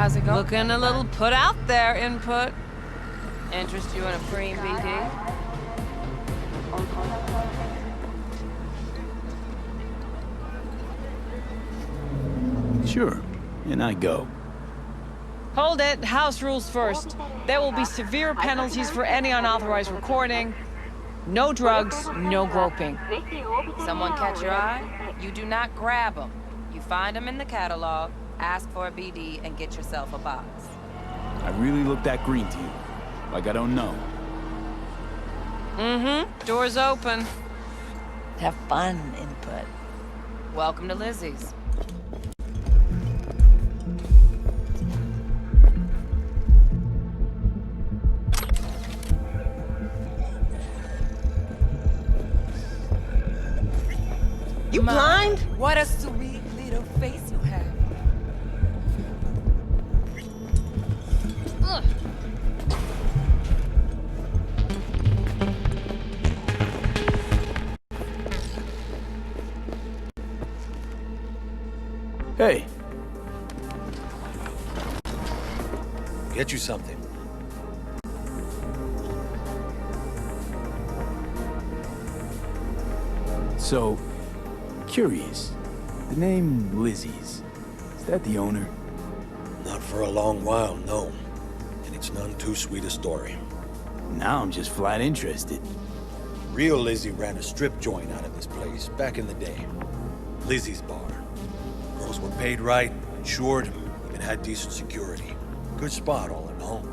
How's it going? Looking a little put out there, input. Interest you in a preem BD? Sure, and I go. Hold it. House rules first. There will be severe penalties for any unauthorized recording. No drugs, no groping. Someone catch your eye? You do not grab them. You find them in the catalog, ask for a BD, and get yourself a box. I really look that green to you. Like I don't know. Mm-hmm. Door's open. Have fun, input. Welcome to Lizzie's. You blind? What a sweet little face you have. Ugh. Hey, Get you something. so, curious. The name Lizzie's. Is that the owner? Not for a long while, no. And it's none too sweet a story. Now I'm just flat interested. Real Lizzie ran a strip joint out of this place back in the day. Lizzie's Bar. Girls were paid right, insured, even had decent security. Good spot, all in all.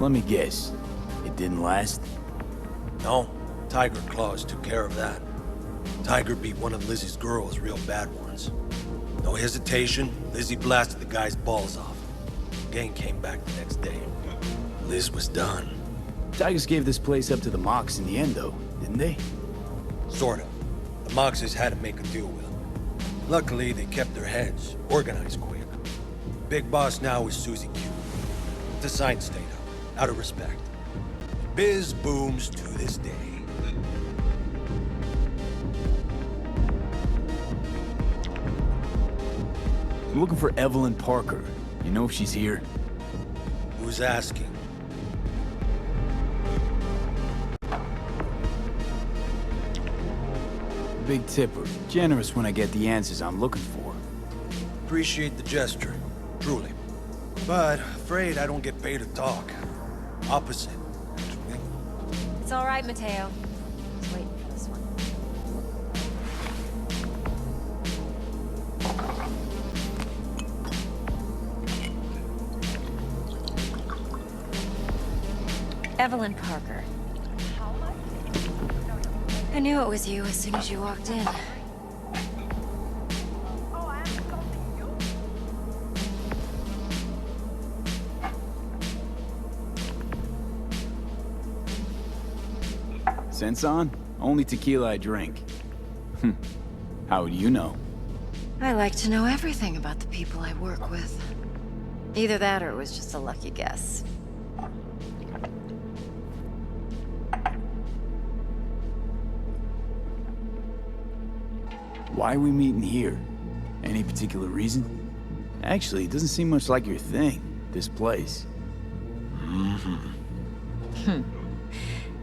Let me guess. It didn't last? No, Tiger Claws took care of that. Tiger beat one of Lizzie's girls real bad once. No hesitation, Lizzie blasted the guy's balls off. Gang came back the next day. Liz was done. Tigers gave this place up to the Mox in the end, though, didn't they? Sort of. The Moxes had to make a deal with them. Luckily, they kept their heads, organized quick. Big boss now is Susie Q. The sign stayed up, out of respect. Biz booms to this day. I'm looking for Evelyn Parker. You know if she's here? Who's asking? Big tipper. Generous when I get the answers I'm looking for. Appreciate the gesture, truly. But afraid I don't get paid to talk. Opposite, actually. It's all right, Mateo. Just waiting for this one. Evelyn Parker. I knew it was you as soon as you walked in. Sense on? Only tequila I drink. How would you know? I like to know everything about the people I work with. Either that or it was just a lucky guess. Why are we meeting here? Any particular reason? Actually, it doesn't seem much like your thing, this place.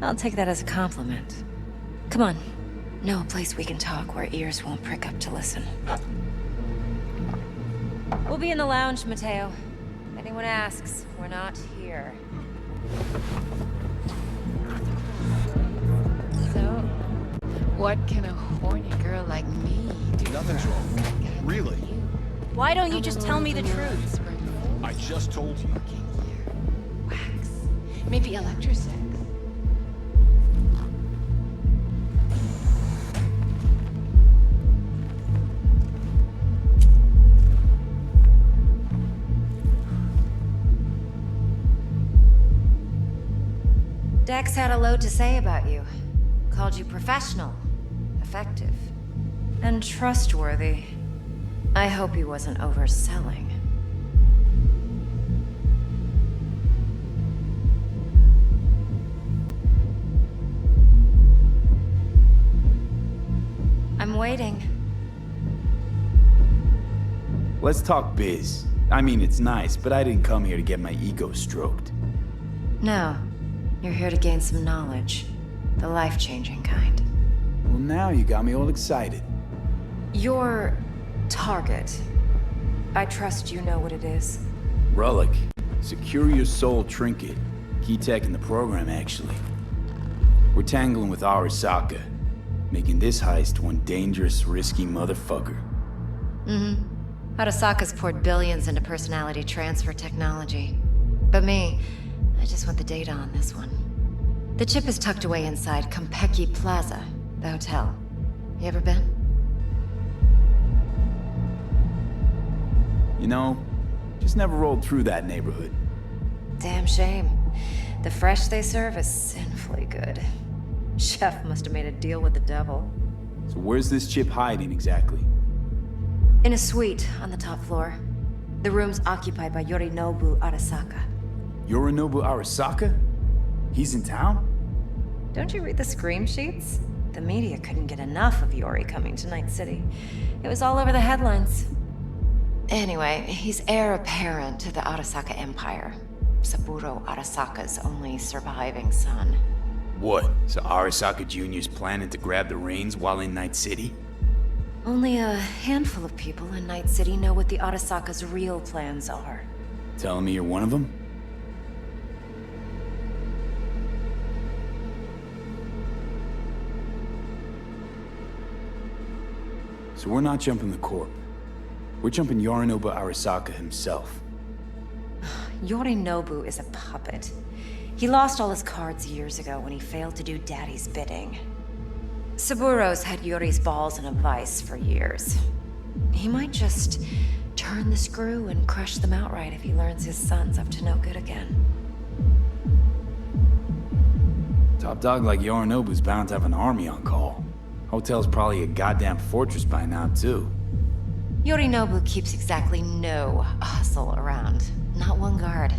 I'll take that as a compliment. Come on. Know a place we can talk where ears won't prick up to listen. We'll be in the lounge, Mateo. If anyone asks, we're not here. So, what can a horny girl like me do? Nothing's wrong. Really? Why don't you just tell me the truth? I just told you. Wax. Maybe electrosex. Dex had a load to say about you. Called you professional, effective, and trustworthy. I hope he wasn't overselling. I'm waiting. let's talk biz. I mean, it's nice, but I didn't come here to get my ego stroked. No. You're here to gain some knowledge. The life-changing kind. Well, now you got me all excited. Your target. I trust you know what it is. Relic. Secure your soul trinket. Key tech in the program, actually. We're tangling with Arasaka, making this heist one dangerous, risky motherfucker. Arasaka's poured billions into personality transfer technology. But me, I just want the data on this one. The chip is tucked away inside Kompeki Plaza, the hotel. You ever been? You know, just never rolled through that neighborhood. Damn shame. The fresh they serve is sinfully good. Chef must have made a deal with the devil. So where's this chip hiding exactly? In a suite on the top floor. The room's occupied by Yorinobu Arasaka. Yorinobu Arasaka? He's in town? Don't you read the scream sheets? The media couldn't get enough of Yori coming to Night City. It was all over the headlines. Anyway, he's heir apparent to the Arasaka Empire. Saburo Arasaka's only surviving son. What? So Arasaka Jr.'s planning to grab the reins while in Night City? Only a handful of people in Night City know what the Arasaka's real plans are. Telling me you're one of them? So we're not jumping the corp. We're jumping Yorinobu Arasaka himself. Yorinobu is a puppet. He lost all his cards years ago when he failed to do Daddy's bidding. Saburo's had Yori's balls in a vice for years. He might just turn the screw and crush them outright if he learns his son's up to no good again. Top dog like Yorinobu's bound to have an army on call. Hotel's probably a goddamn fortress by now, too. Yorinobu keeps exactly no hustle around. Not one guard.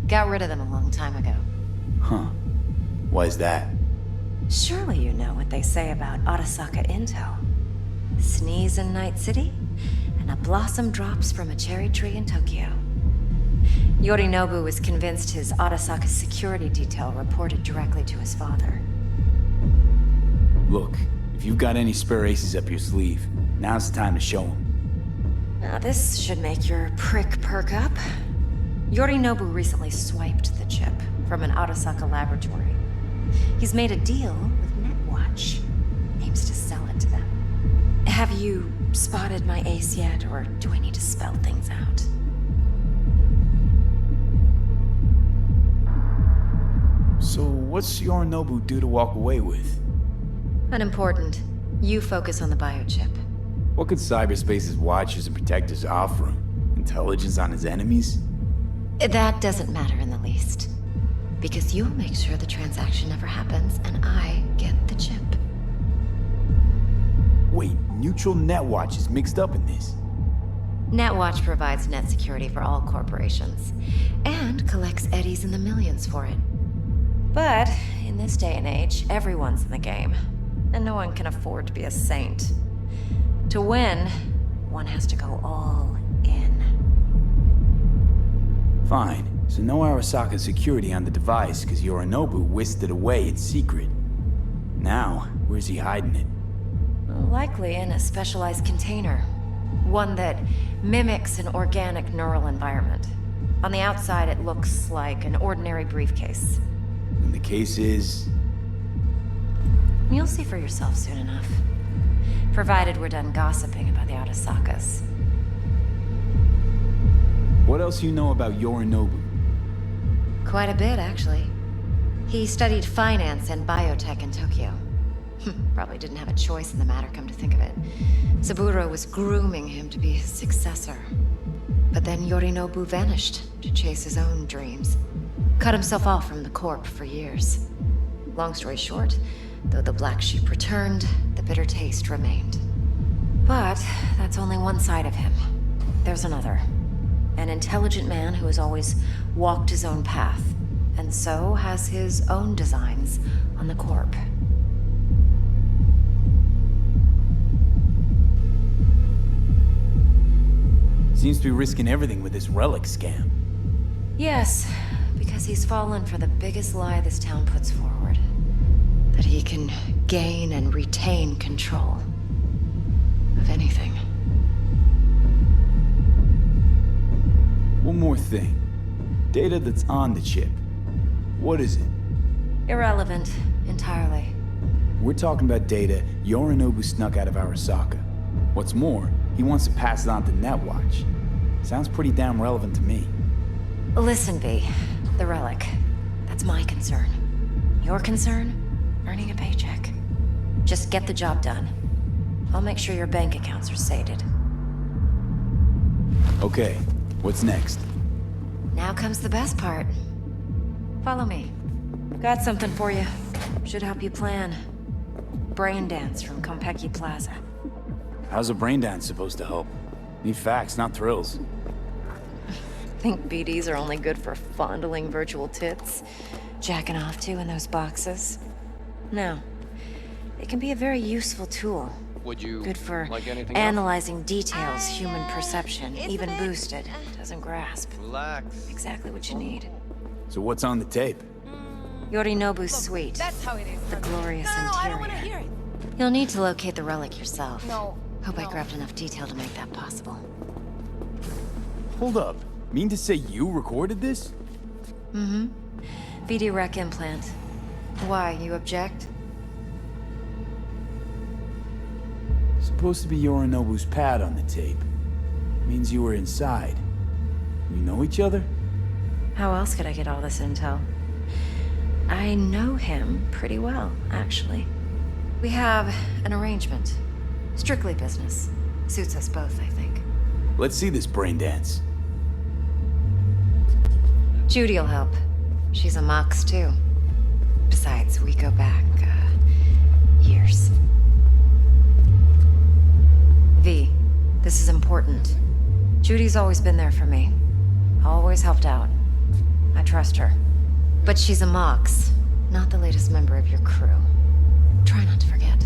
Got rid of them a long time ago. Huh. Why is that? Surely you know what they say about Arasaka intel. Sneeze in Night City, and a blossom drops from a cherry tree in Tokyo. Yorinobu was convinced his Arasaka security detail reported directly to his father. Look, if you've got any spare aces up your sleeve, now's the time to show them. Now this should make your prick perk up. Yorinobu recently swiped the chip from an Arasaka laboratory. He's made a deal with Netwatch. Aims to sell it to them. Have you spotted my ace yet, or do I need to spell things out? So what's Yorinobu due to walk away with? Unimportant. You focus on the biochip. What could cyberspace's watchers and protectors offer him? Intelligence on his enemies? That doesn't matter in the least. Because you'll make sure the transaction never happens, and I get the chip. Wait, neutral Netwatch is mixed up in this. Netwatch provides net security for all corporations, and collects eddies in the millions for it. But in this day and age, everyone's in the game, and no one can afford to be a saint. To win, one has to go all in. Fine, so no Arasaka security on the device because Yorinobu whisked it away in secret. Now, where's he hiding it? Likely in a specialized container. One that mimics an organic neural environment. On the outside, it looks like an ordinary briefcase. And the case is... You'll see for yourself soon enough. Provided we're done gossiping about the Arasakas. What else you know about Yorinobu? Quite a bit, actually. He studied finance and biotech in Tokyo. Probably didn't have a choice in the matter, come to think of it. Saburo was grooming him to be his successor. But then Yorinobu vanished to chase his own dreams. Cut himself off from the Corp for years. Long story short, though the black sheep returned, the bitter taste remained. But that's only one side of him. There's another. An intelligent man who has always walked his own path, and so has his own designs on the Corp. Seems to be risking everything with this relic scam. Yes, because he's fallen for the biggest lie this town puts forward. That he can gain and retain control of anything. One more thing. Data that's on the chip. What is it? Irrelevant, entirely. We're talking about data Yorinobu snuck out of Arasaka. What's more, he wants to pass it on to Netwatch. Sounds pretty damn relevant to me. Listen, V. The relic. That's my concern. Your concern? Earning a paycheck. Just get the job done. I'll make sure your bank accounts are sated. Okay, what's next? Now comes the best part. Follow me. Got something for you. Should help you plan. Brain dance from Konpeki Plaza. How's a brain dance supposed to help? Need facts, not thrills. Think BDs are only good for fondling virtual tits? Jacking off to in those boxes? No. It can be a very useful tool. Would you Good for like anything else? analyzing details human perception, even boosted, doesn't grasp. Relax. Exactly what you need. So what's on the tape? Yorinobu's suite. That's how it is. The glorious I interior. don't want to hear it. You'll need to locate the relic yourself. No. Hope I grabbed enough detail to make that possible. Hold up. Mean to say you recorded this? Mm-hmm. VD rec implant. Why, you object? Supposed to be Yorinobu's pad on the tape. Means you were inside. You know each other? How else could I get all this intel? I know him pretty well, actually. We have an arrangement. Strictly business. Suits us both, I think. Let's see this brain dance. Judy'll help. She's a Mox, too. Besides, we go back, years. V, this is important. Judy's always been there for me. Always helped out. I trust her. But she's a Mox, not the latest member of your crew. Try not to forget.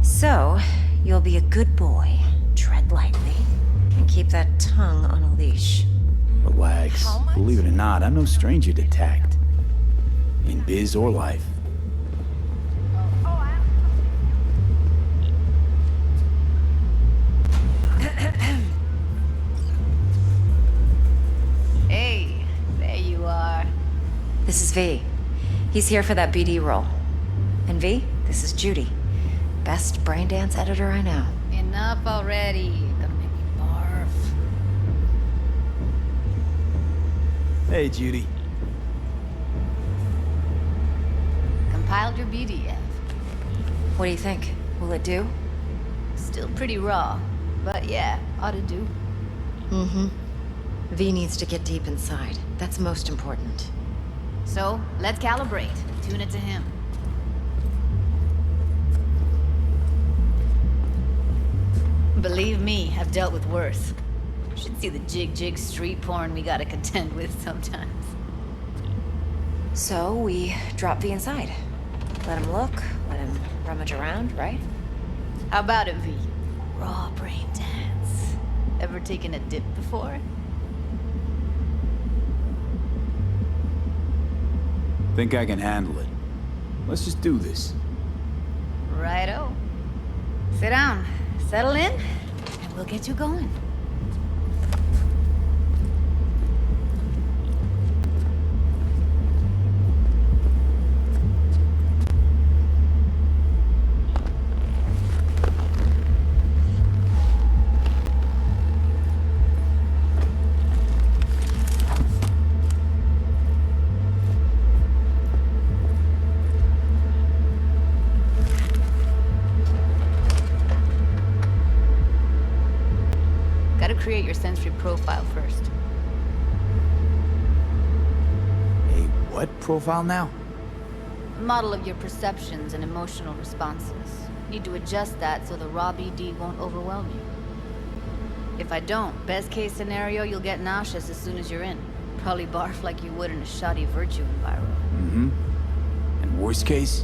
So, you'll be a good boy, tread lightly, and keep that tongue on a leash. Relax. How much? Believe it or not, I'm no stranger to tact. In biz or life. Hey, there you are. This is V. He's here for that BD role. And V, this is Judy. Best brain dance editor I know. Enough already. You're gonna make me barf. Hey, Judy. Compiled your BDF. What do you think? Will it do? Still pretty raw, but yeah, ought to do. Mm-hmm. V needs to get deep inside. That's most important. So, let's calibrate. Tune it to him. Believe me, I've dealt with worse. Should see the jig street porn we gotta contend with sometimes. So we drop V inside. Let him look, let him rummage around, right? How about it, V? Raw brain dance. Ever taken a dip before? Think I can handle it. Let's just do this. Righto. Sit down, settle in, and we'll get you going. Gotta create your sensory profile first. A what profile now? A model of your perceptions and emotional responses. Need to adjust that so the raw BD won't overwhelm you. If I don't, best case scenario, you'll get nauseous as soon as you're in. Probably barf like you would in a shoddy virtue environment. Mm-hmm. And worst case?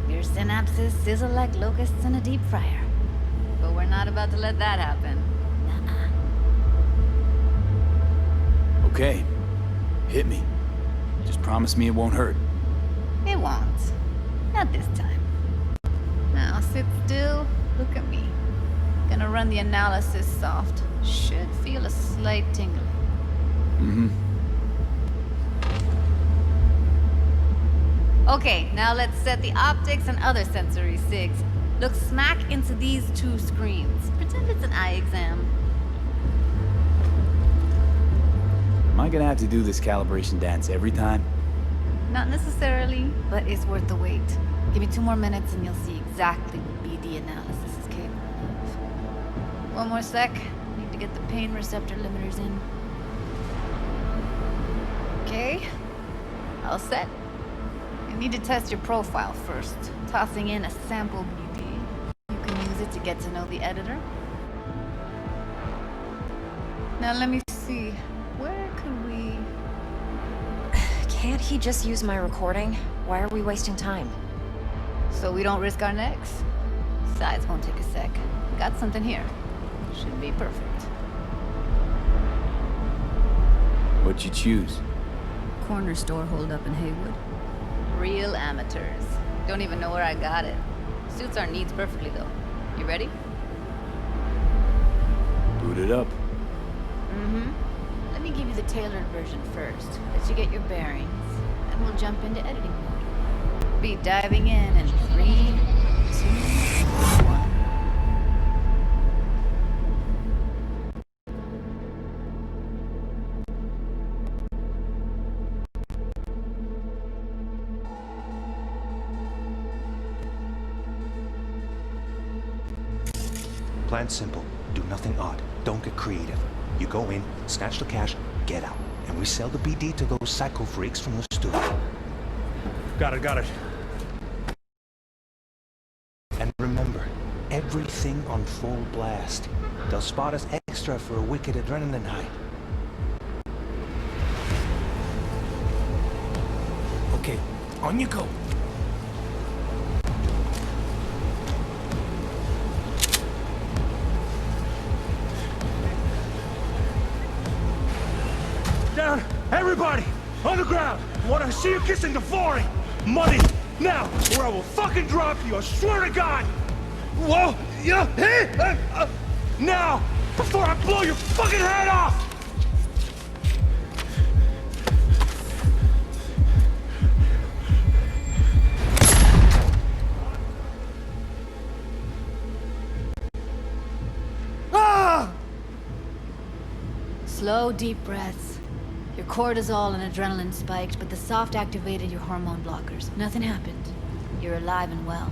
Your synapses sizzle like locusts in a deep fryer. But we're not about to let that happen. Nuh-uh. Okay. Hit me. Just promise me it won't hurt. It won't. Not this time. Now sit still, look at me. Gonna run the analysis soft. Should feel a slight tingling. Mm-hmm. Okay, now let's set the optics and other sensory sigs. Look smack into these two screens. Pretend it's an eye exam. Am I gonna have to do this calibration dance every time? Not necessarily, but it's worth the wait. Give me 2 more minutes and you'll see exactly what BD analysis is capable of. One more sec. Need to get the pain receptor limiters in. Okay. All set. You need to test your profile first. Tossing in a sample BD. You can use it to get to know the editor. Now let me see. Where could we... Can't he just use my recording? Why are we wasting time? So we don't risk our necks? Besides, won't take a sec. Got something here. Should be perfect. What'd you choose? Corner store hold up in Haywood. Real amateurs. Don't even know where I got it. Suits our needs perfectly though. You ready? Boot it up. Mm-hmm. Let me give you the tailored version first. Let you get your bearings. Then we'll jump into editing mode. Be diving in 3, 2, 1. Plan simple. Do nothing odd. Don't get creative. You go in, snatch the cash, get out. And we sell the BD to those psycho freaks from the studio. Got it. And remember, everything on full blast. They'll spot us extra for a wicked adrenaline high. Okay, on you go. Down! Everybody! On the ground! Want to see you kissing the flooring! Money! Now! Or I will fucking drop you! I swear to God! Whoa! Yeah! Hey! Now! Before I blow your fucking head off! Ah! Slow, deep breaths. Your cortisol and adrenaline spiked, but the soft activated your hormone blockers. Nothing happened. You're alive and well.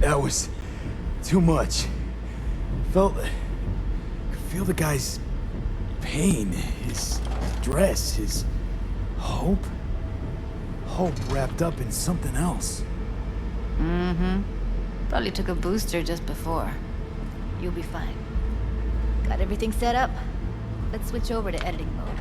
That was too much. Could feel the guy's pain, his stress, his hope. Hope wrapped up in something else. Mm-hmm. Probably took a booster just before. You'll be fine. Got everything set up? Let's switch over to editing mode.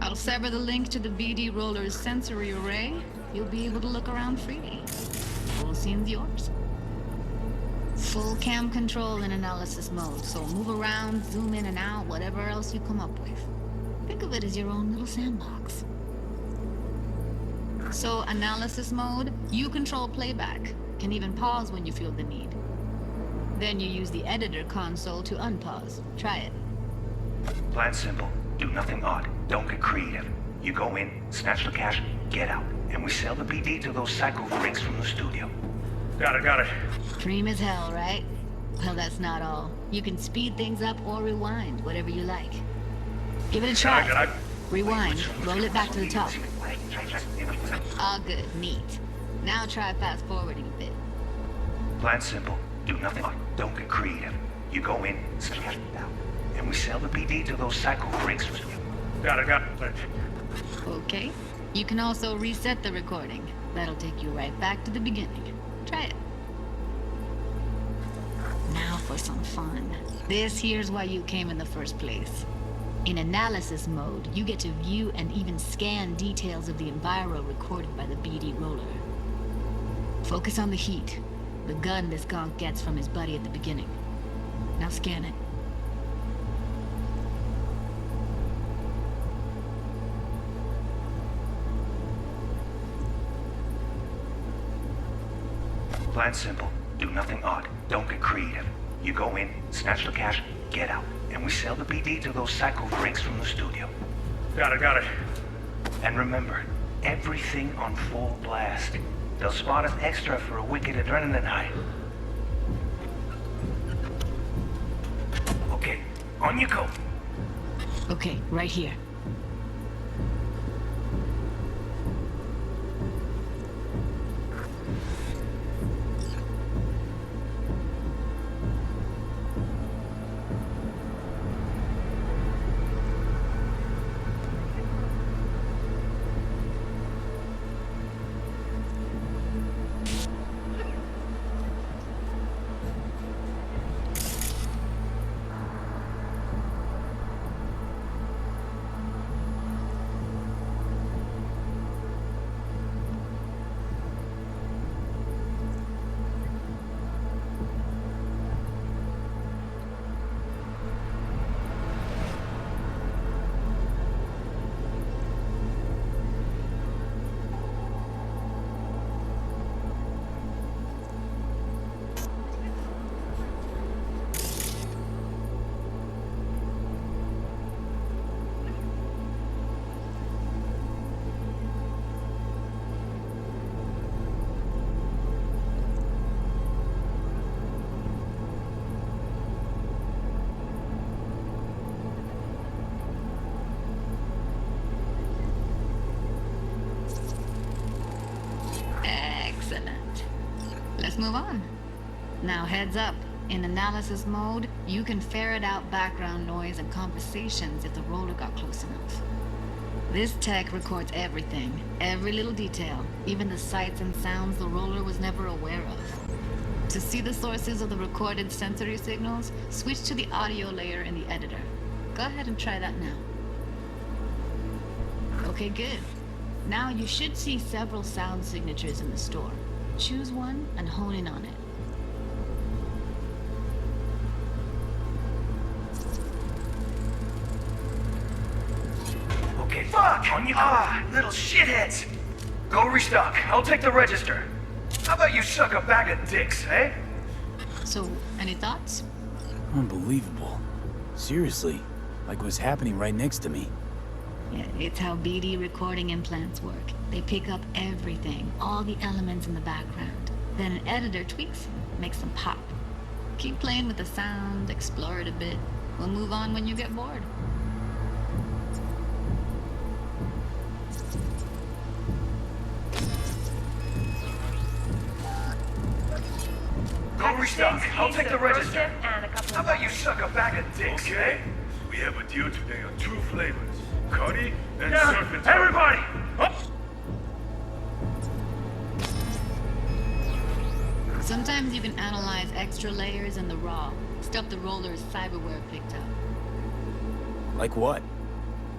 I'll sever the link to the BD Roller's sensory array. You'll be able to look around freely. Full scene's yours. Full cam control in analysis mode, so move around, zoom in and out, whatever else you come up with. Think of it as your own little sandbox. So, analysis mode, you control playback. Can even pause when you feel the need. Then you use the editor console to unpause. Try it. Plan simple. Do nothing odd. Don't get creative. You go in, snatch the cash, get out. And we sell the BD to those psycho freaks from the studio. Got it. Dream as hell, right? Well, that's not all. You can speed things up or rewind, whatever you like. Give it a try. Rewind. Roll it back to the top. All good. Neat. Now try fast forwarding a bit. Plan simple. Do nothing odd. Don't get creative. You go in, snatch the cash, out. And we sell the BD to those psycho freaks from the studio. Got it. Okay. You can also reset the recording. That'll take you right back to the beginning. Try it. Now for some fun. This here's why you came in the first place. In analysis mode, you get to view and even scan details of the enviro recorded by the BD roller. Focus on the heat, the gun this gonk gets from his buddy at the beginning. Now scan it. Plan simple. Do nothing odd. Don't get creative. You go in, snatch the cash, get out. And we sell the BD to those psycho freaks from the studio. Got it. And remember, everything on full blast. They'll spot us extra for a wicked adrenaline high. Okay, on you go. Okay, right here. Let's move on. Now heads up. In analysis mode, you can ferret out background noise and conversations if the roller got close enough. This tech records everything, every little detail, even the sights and sounds the roller was never aware of. To see the sources of the recorded sensory signals, switch to the audio layer in the editor. Go ahead and try that now. Okay, good. Now you should see several sound signatures in the store. Choose one and hone in on it. Okay, fuck! On you go. Little shitheads! Go restock. I'll take the register. How about you suck a bag of dicks, eh? So, any thoughts? Unbelievable. Seriously, like what's happening right next to me. Yeah, it's how BD recording implants work. They pick up everything, all the elements in the background. Then an editor tweaks them, makes them pop. Keep playing with the sound, explore it a bit. We'll move on when you get bored. Go restock. I'll take the register. How about you suck a bag of dicks, eh? We have a deal today on 2 flavors. Curry and Yeah, serpentine. everybody! Up! Sometimes you can analyze extra layers in the raw, stuff the roller's cyberware picked up. Like what?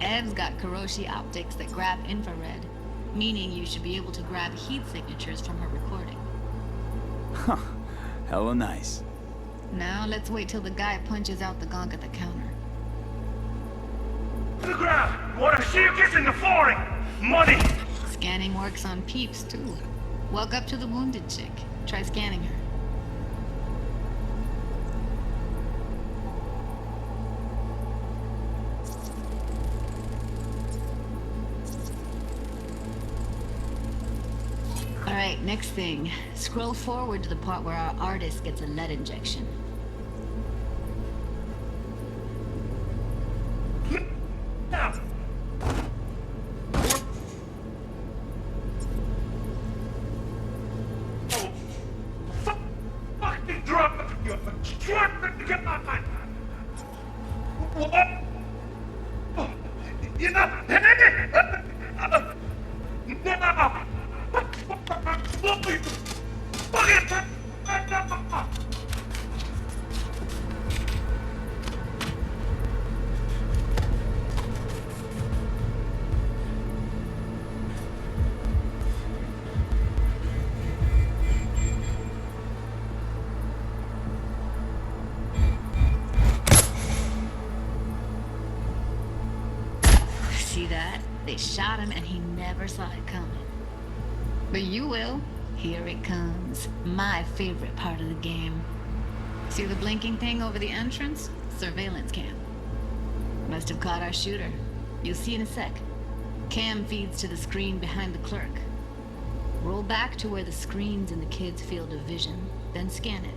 Ev's got Kiroshi optics that grab infrared, meaning you should be able to grab heat signatures from her recording. Huh. Hella nice. Now let's wait till the guy punches out the gonk at the counter. To the ground! Wanna see you kissing the flooring! Money! Scanning works on peeps, too. Walk up to the wounded chick. Try scanning her. Alright, next thing. Scroll forward to the part where our artist gets a lead injection. See that? They shot him and he never saw it coming. But you will. Here it comes. My favorite part of the game. See the blinking thing over the entrance? Surveillance cam. Must have caught our shooter. You'll see in a sec. Cam feeds to the screen behind the clerk. Roll back to where the screen's in the kid's field of vision, then scan it.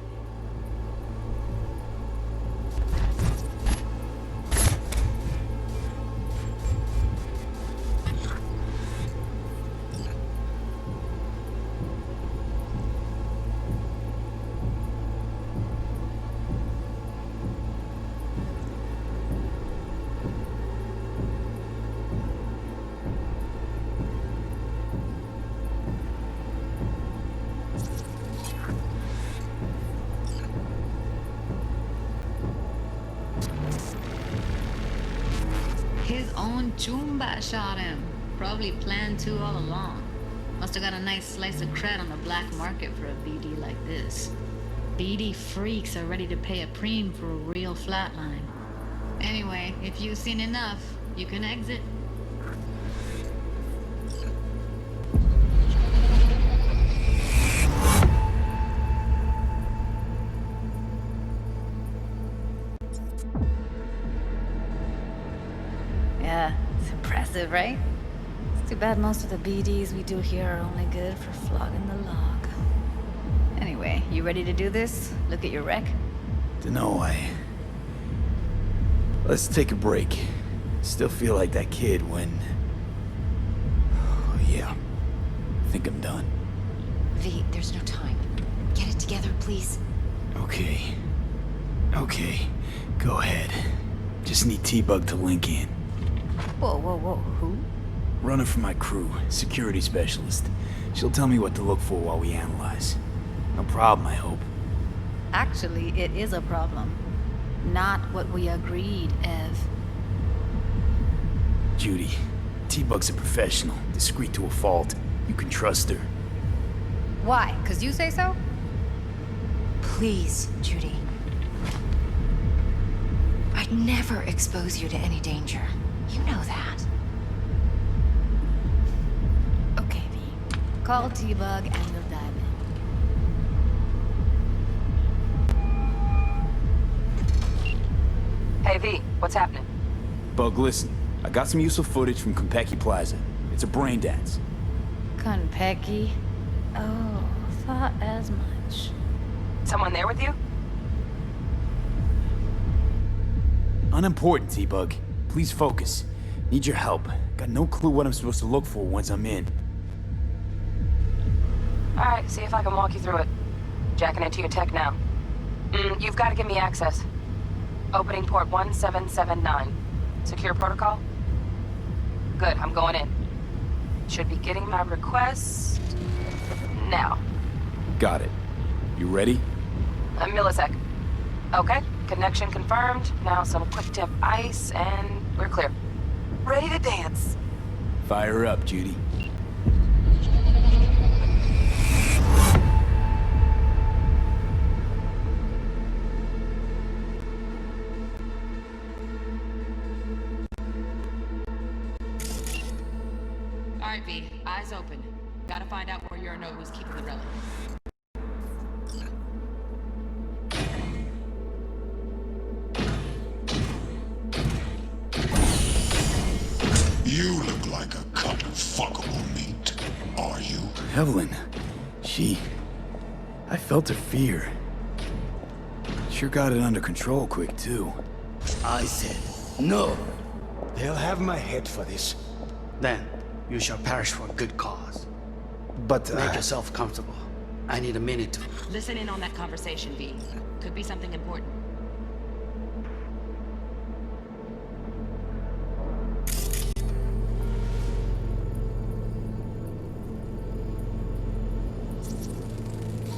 His own Chumba shot him. Probably planned to all along. Must have got a nice slice of cred on the black market for a BD like this. BD freaks are ready to pay a preem for a real flatline. Anyway, if you've seen enough, you can exit. Yeah, it's impressive, right? It's too bad most of the BDs we do here are only good for flogging the log. Anyway, you ready to do this? Look at your rec? Dunno, Let's take a break. Still feel like that kid when... Oh, yeah. I think I'm done. V, there's no time. Get it together, please. Okay. Okay. Go ahead. Just need T-Bug to link in. Whoa, whoa, whoa, who? Runner for my crew, security specialist. She'll tell me what to look for while we analyze. No problem, I hope. Actually, it is a problem. Not what we agreed, Ev. Judy, T-Bug's a professional, discreet to a fault. You can trust her. Why? 'Cause you say so? Please, Judy. I'd never expose you to any danger. You know that. Okay, V. Call T-Bug and we'll dive in. Hey, V, what's happening? Bug, listen. I got some useful footage from Konpeki Plaza. It's a brain dance. Konpeki? Oh, thought as much. Someone there with you? Unimportant, T-Bug. Please focus. Need your help. Got no clue what I'm supposed to look for once I'm in. Alright, see if I can walk you through it. Jacking into your tech now. You've got to give me access. Opening port 1779. Secure protocol? Good, I'm going in. Should be getting my request... now. Got it. You ready? A millisec. Okay, connection confirmed. Now some quick tip ice, and we're clear. Ready to dance. Fire up, Judy. Alright, V, eyes open. Gotta find out where your node was keeping the relic. You look like a cut of fuckable meat, are you? Evelyn, I felt her fear. Sure got it under control quick, too. I said, no. They'll have my head for this. Then, you shall perish for a good cause. But, Make yourself comfortable. I need a minute to... Listen in on that conversation, V. Could be something important.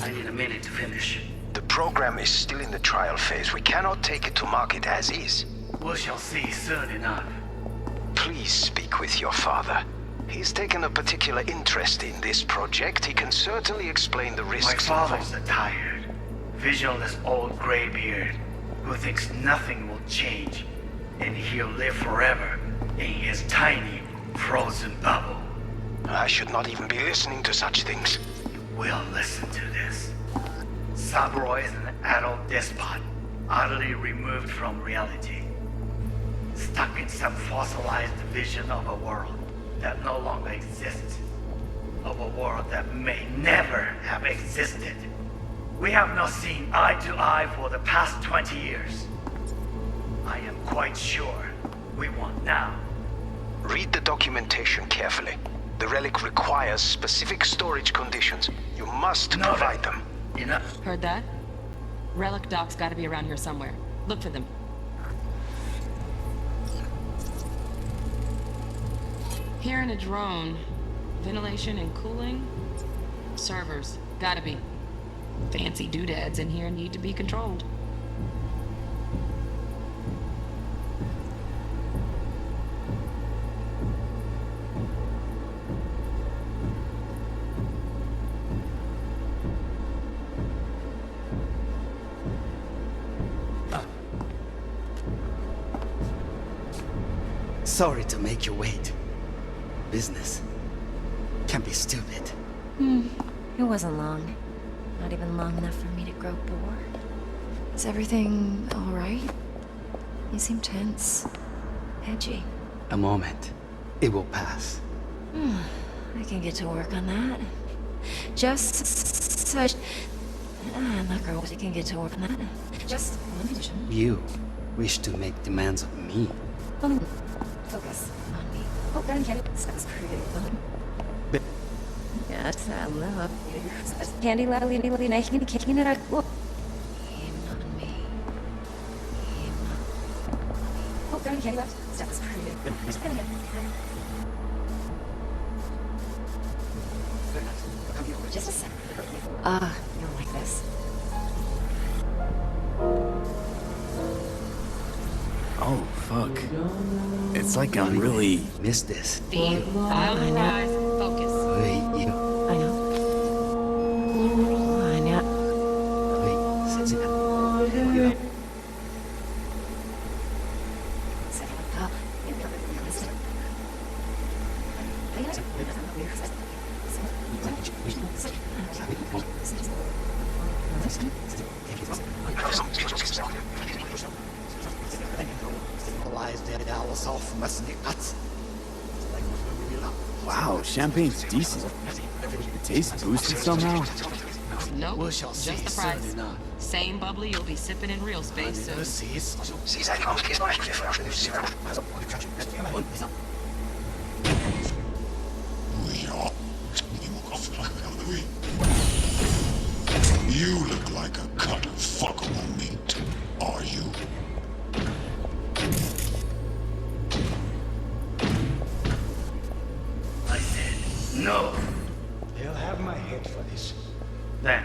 I need a minute to finish. The program is still in the trial phase. We cannot take it to market as is. We shall see soon enough. Please speak with your father. He's taken a particular interest in this project. He can certainly explain the risks. My father's a tired, visionless old graybeard who thinks nothing will change and he'll live forever in his tiny, frozen bubble. I should not even be listening to such things. You will listen to this. Saburo is an adult despot, utterly removed from reality. Stuck in some fossilized vision of a world that no longer exists. Of a world that may never have existed. We have not seen eye to eye for the past 20 years. I am quite sure we won't now. Read the documentation carefully. The relic requires specific storage conditions. You must provide them. Enough. Heard that? Relic docs gotta be around here somewhere. Look for them. Here in a drone. Ventilation and cooling? Servers. Gotta be. Fancy doodads in here need to be controlled. Sorry to make you wait. Business can be stupid. It wasn't long. Not even long enough for me to grow bored. Is everything all right? You seem tense. Edgy. A moment. It will pass. I can get to work on that. Just such... Look, girls, you can get to work on that. Just one condition. You wish to make demands of me. Focus on me. Oh, then can that's pretty fun. Yes, I love you. Candy, loudly, making it out. Oh, then candy left. That's pretty good. Just a sec. You'll like this. Oh, fuck. It's like I'm really... Missed this. Steve, eyes, focus. Wait, you... I know. Wait, sit down. You... Wow, champagne's decent. The taste boosted somehow. Nope, We shall see just the soon price. enough. Same bubbly you'll be sipping in real space soon. You look like a cut of fuckable meat, are you? I said no. They'll have my head for this. Then.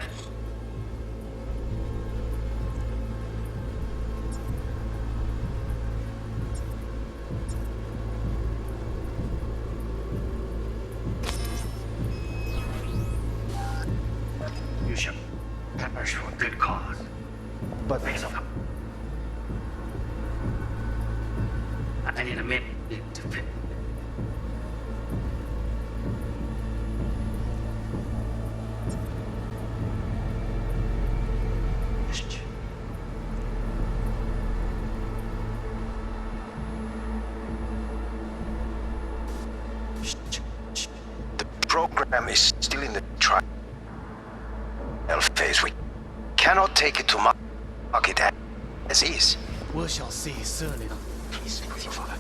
You shall perish for a good cause. But I need a minute to fit. The program is still in the trial phase. We cannot take it to market as is. we shall see soon enough. Please speak with your father.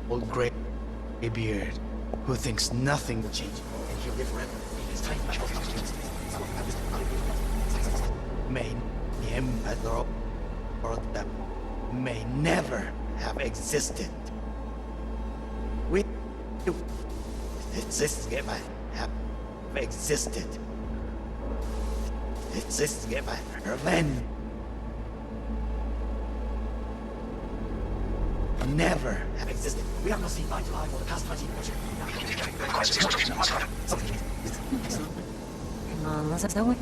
Old gray beard, who thinks nothing will change, and he'll live forever in his tiny may the emperor or that may never have existed. We this never have existed. This never revenge. Never have existed. We have not seen eye to eye for the past 20 years. Unless it's that way.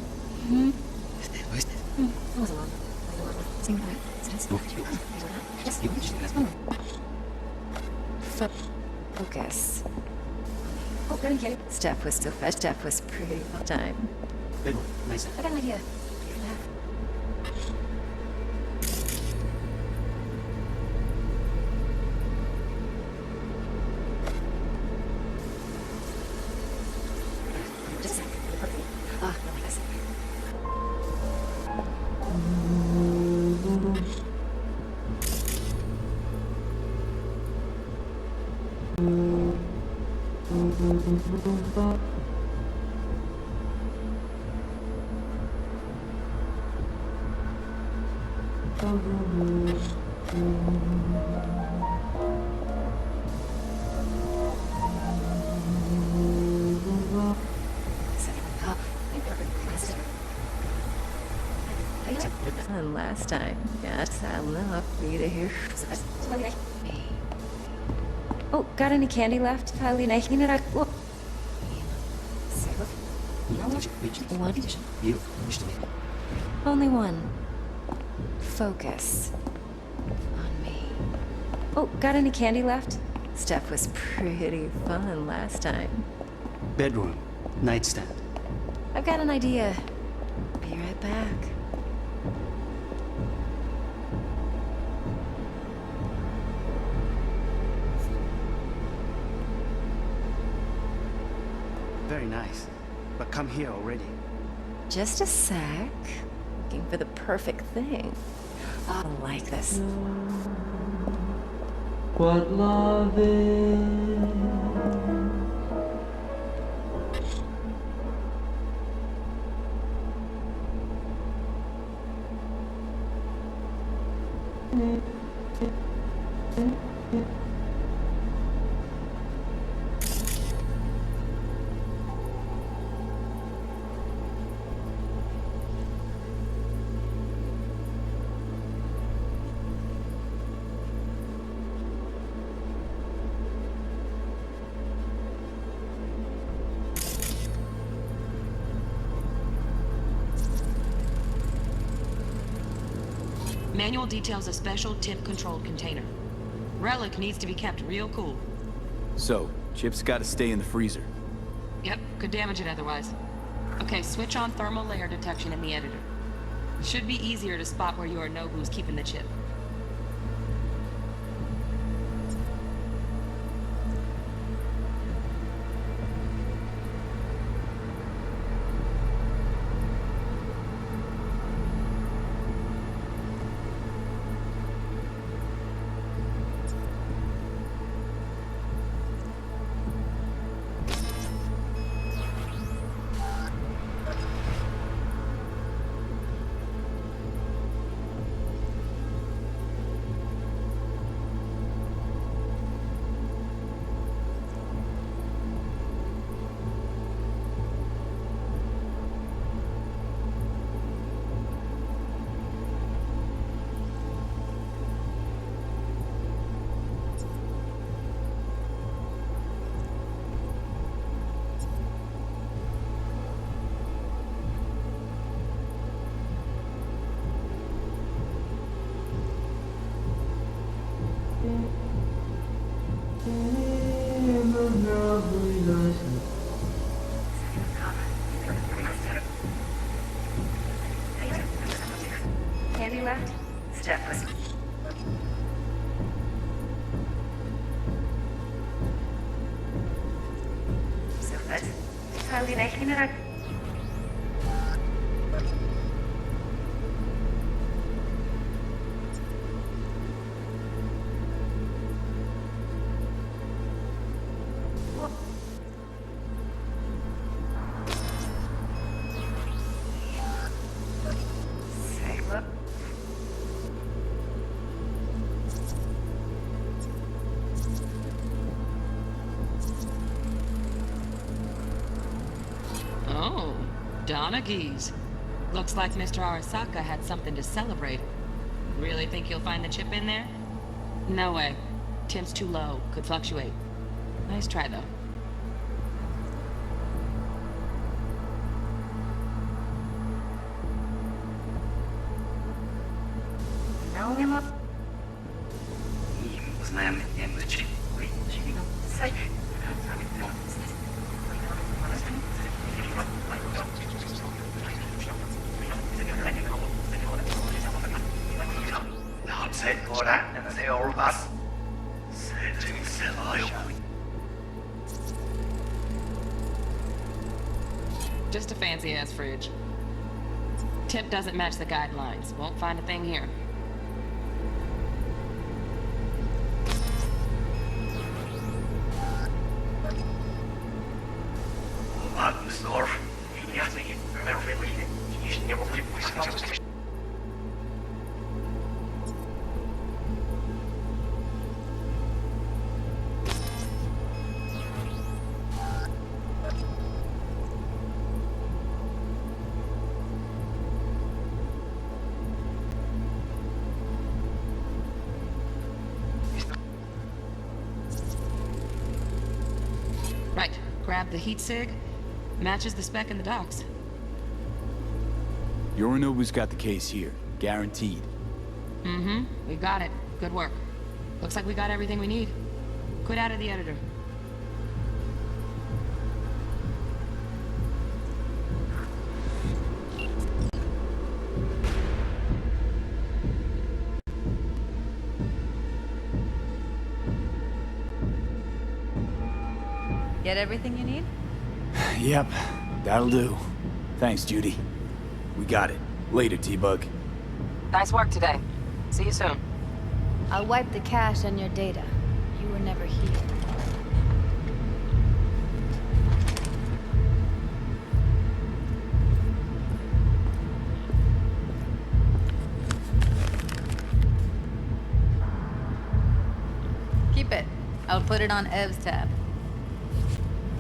It was a long. Focus. Step was so fast. Step was pretty well time. Nice. I got an idea. Just a second. Ah, no, like this. And last time, yes, I'll not be to hear. Oh, got any candy left? One. Only one. Focus on me. Oh, got any candy left? Stuff was pretty fun last time. Bedroom. Nightstand. I've got an idea. Be right back. Very nice. But come here already. Just a sec. Looking for the perfect thing. I like this. What love is. Manual details a special temp-controlled container. Relic needs to be kept real cool. So, Chip's gotta stay in the freezer. Yep, could damage it otherwise. Okay, switch on thermal layer detection in the editor. It should be easier to spot where Yorinobu's keeping the chip. Candy left? Steph was... So that's... Probably making it up. Oh, Donaghys. Looks like Mr. Arasaka had something to celebrate. Really think you'll find the chip in there? No way. Temp's too low. Could fluctuate. Nice try, though. No Just a fancy-ass fridge. Tip doesn't match the guidelines. Won't find a thing here. Right. Grab the heat sig. Matches the spec in the docs. Yorinobu's got the case here. Guaranteed. Mm-hmm. We got it. Good work. Looks like we got everything we need. Quit out of the editor. Get everything you need? Yep, that'll do. Thanks, Judy. We got it. Later, T-Bug. Nice work today. See you soon. I'll wipe the cache on your data. You were never here. Keep it. I'll put it on Ev's tab.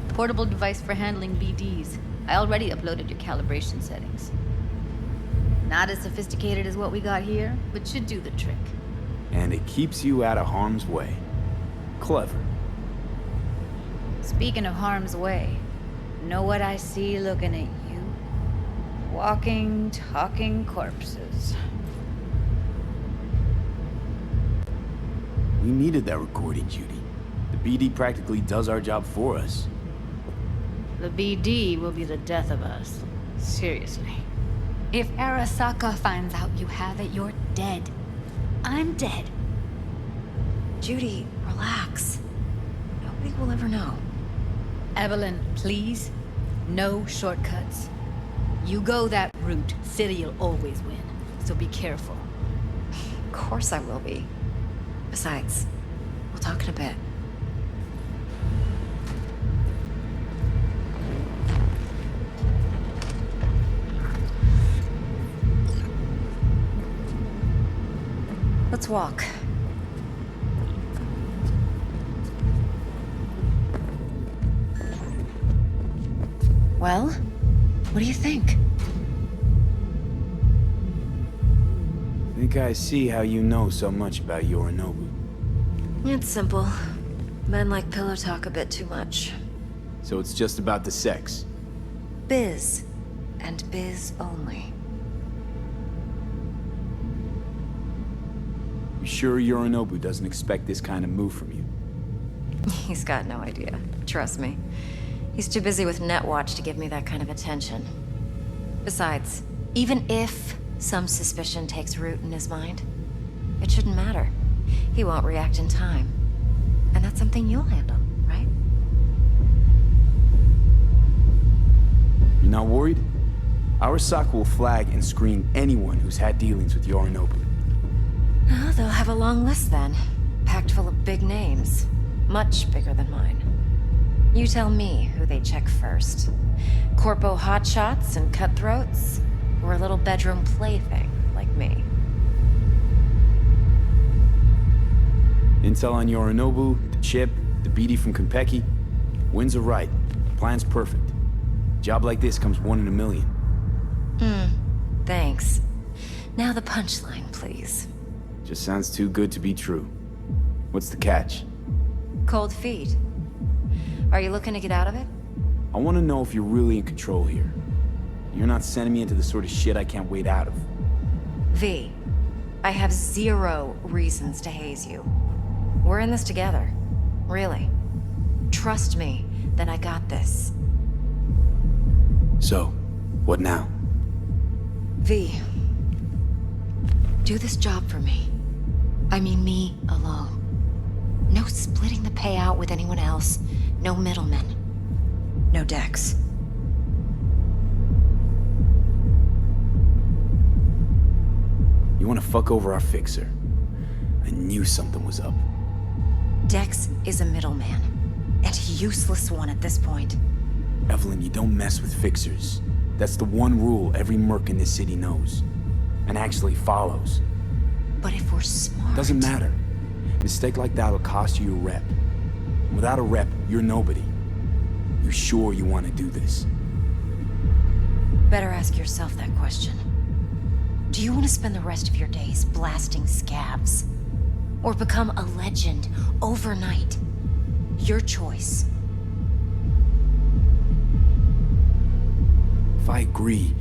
Portable device for handling BDs. I already uploaded your calibration settings. Not as sophisticated as what we got here, but should do the trick. And it keeps you out of harm's way. Clever. Speaking of harm's way, know what I see looking at you? Walking, talking corpses. We needed that recording, Judy. The BD practically does our job for us. The BD will be the death of us. Seriously. If Arasaka finds out you have it, you're dead. I'm dead. Judy, relax. Nobody will ever know. Evelyn, please. No shortcuts. You go that route, City'll always win. So be careful. Of course I will be. Besides, we'll talk in a bit. Let's walk. Well, what do you think? I think I see how you know so much about Yorinobu. It's simple. Men like pillow talk a bit too much. So it's just about the sex. Biz. And biz only. You sure Yorinobu doesn't expect this kind of move from you? He's got no idea. Trust me. He's too busy with Netwatch to give me that kind of attention. Besides, even if some suspicion takes root in his mind, it shouldn't matter. He won't react in time. And that's something you'll handle, right? You're not worried? Arasaka will flag and screen anyone who's had dealings with Yorinobu. Oh, they'll have a long list then. Packed full of big names. Much bigger than mine. You tell me who they check first. Corpo hotshots and cutthroats? Or a little bedroom plaything like me? Intel on Yorinobu, the chip, the BD from Konpeki. Winds are right. Plan's perfect. Job like this comes 1 in a million. Thanks. Now the punchline, please. Just sounds too good to be true. What's the catch? Cold feet. Are you looking to get out of it? I want to know if you're really in control here. You're not sending me into the sort of shit I can't wait out of. V, I have zero reasons to haze you. We're in this together. Really. Trust me that I got this. So, what now? V. Do this job for me. I mean me alone. No splitting the payout with anyone else. No middlemen. No Dex. You want to fuck over our fixer? I knew something was up. Dex is a middleman. And a useless one at this point. Evelyn, you don't mess with fixers. That's the one rule every merc in this city knows. And actually follows. But if we're smart... Doesn't matter. A mistake like that'll cost you a rep. Without a rep, you're nobody. You sure you want to do this? Better ask yourself that question. Do you want to spend the rest of your days blasting scabs? Or become a legend overnight? Your choice. If I agree,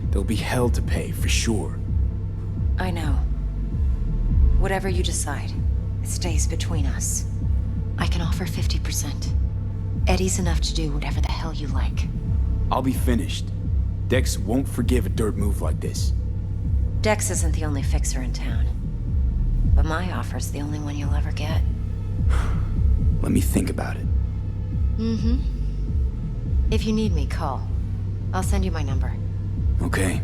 there'll be hell to pay, for sure. I know. Whatever you decide, it stays between us. I can offer 50%. Eddie's enough to do whatever the hell you like. I'll be finished. Dex won't forgive a dirt move like this. Dex isn't the only fixer in town. But my offer's the only one you'll ever get. Let me think about it. Mm-hmm. If you need me, call. I'll send you my number. Okay.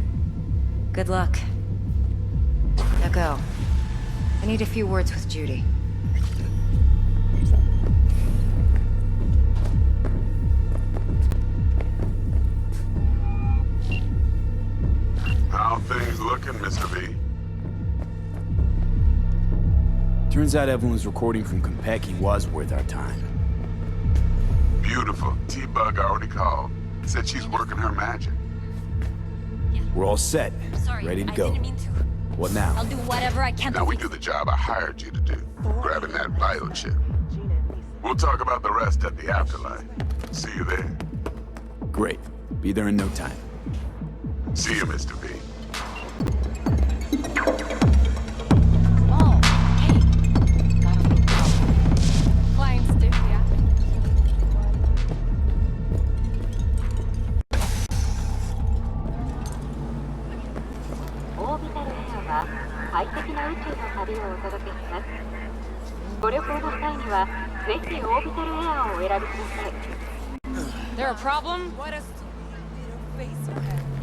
Good luck. Now go. I need a few words with Judy. How things looking, Mr. V? Turns out Evelyn's recording from Konpeki was worth our time. Beautiful. T-Bug already called. Said she's working her magic. We're all set. Sorry, ready to I go. didn't mean to. What now? I'll do whatever I can. Now we do the job I hired you to do. Grabbing that biochip. We'll talk about the rest at the afterlife. See you there. Great. Be there in no time. See you, Mr. V. Oh, hey. Got a little problem. Clients do, yeah. There a problem? What a face you have.